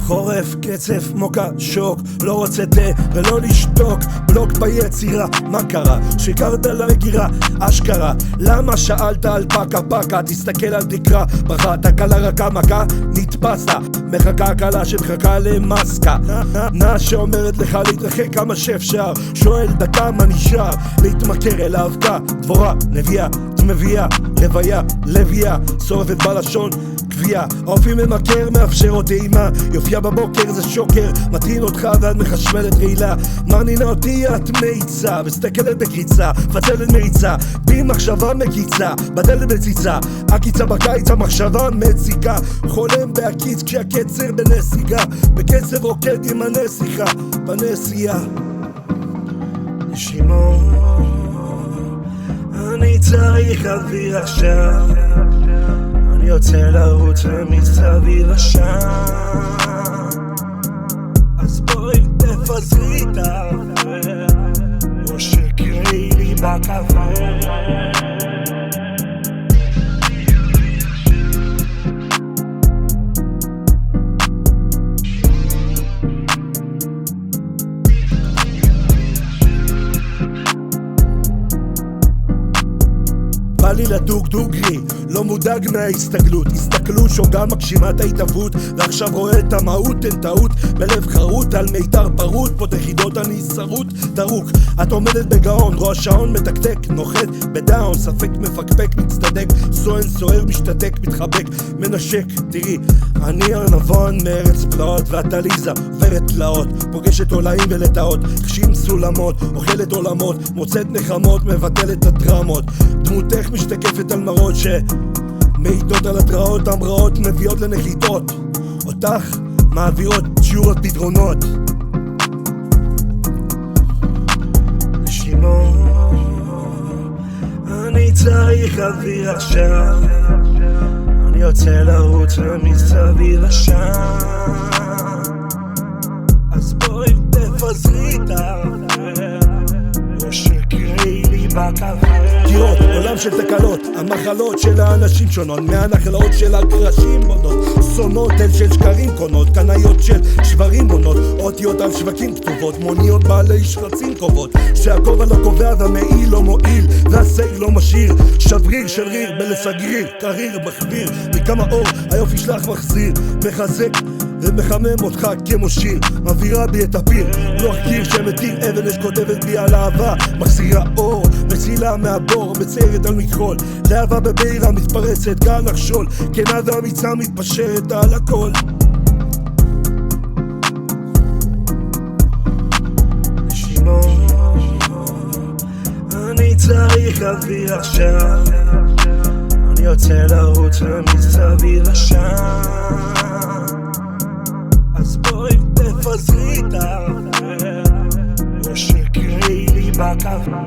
חורף, קצף, מוקה, שוק, לא רוצה תה ולא לשתוק, בלוק ביצירה, מה קרה? שיקרת לגירה, אשכרה, למה שאלת על פקה פקה? תסתכל על תקרה, ברכה, תקלה רכה מכה, נתפסת, מחכה קלה שמחכה למסקה, נע שאומרת לך להתרחק כמה שאפשר, שואל דקה מה נשאר, להתמכר אל האבקה, דבורה, נביאה, תמביאה, לוויה, לוויה, שורפת בלשון, גבייה, האופי ממכר, מאפשר עוד טעימה, יופיע בבוקר זה שוקר, מטעין אותך ועד מחשמלת רעילה, מרנינה אותי את מאיצה, מסתכלת בקריצה, פצלת מריצה, בי מחשבה מקיצה, בדלת מציצה, הקיצה בקיץ המחשבה מציקה, חולם בהקיץ כשהקצר בנסיגה, בקצב רוקד עם הנסיכה, בנסיעה נשימות, אני צריך אוויר עכשיו, אני יוצא לרוץ ומסביב השם, אז בואי תפזרי את האוויר, או שקראי לי בקפה. בא לי לדוג דוגרי, לא מודאג מההסתגלות, הסתכלות שוגה מגשימת ההתאבות, ועכשיו רואה את המהות, אין טעות, בלב חרוט על מיתר פרוט, פותח חידות אני שרוט, דרוק, את עומדת בגאון, רואה שעון מתקתק, נוחת בדאון, ספק מפקפק, מצטדק, סואן סוער, משתתק, מתחבק, מנשק, תראי, אני ארנבון מארץ פלאות, ואת עליזה, עוברת תלאות, פוגשת עולאים ולטאות, קשים סולמות, אוכלת עולמות, מוצאת נחמות, מבטלת הדרמות, דמותך משתקפת על מראות שמעידות על התראות, המראות מביאות לנחיתות, אותך מעבירות שיעורות פתרונות. נשימות, אני צריך אוויר עכשיו, אני יוצא לרוץ ומסביב השם, אז בואי תפזרי את האוויר, או שקראי לי בקפה. קירות, עולם של תקלות, המחלות של האנשים שונות, מהנחלאות של הקרשים בונות, סונות אל של שקרים קונות, קנאיות של שברים בונות, אותיות על שווקים כתובות, מוניות בעלי שרצים קרובות, שהכובע לא קובע והמעיל לא מועיל, והסייג לא משאיר, שבריר של ריר בלסגריר, קריר מחביר, מכמה אור היופי שלך מחזיר, מחזק ומחמם אותך כמו שיר, מבהירה בי את הפיר, לוח קיר שמתיר אבן אש כותבת בי על אהבה, מחזירה אור, מצילה מהבור, מציירת על מכחול, להבה בבעירה מתפרצת, גל נחשול, כנה ואמיצה מתפשרת על הכל. נשימות, אני צריך אוויר עכשיו, אני יוצא לרוץ ומסביב השם, אז בואי תפזרי את האוויר, או שקראי לי בקפה.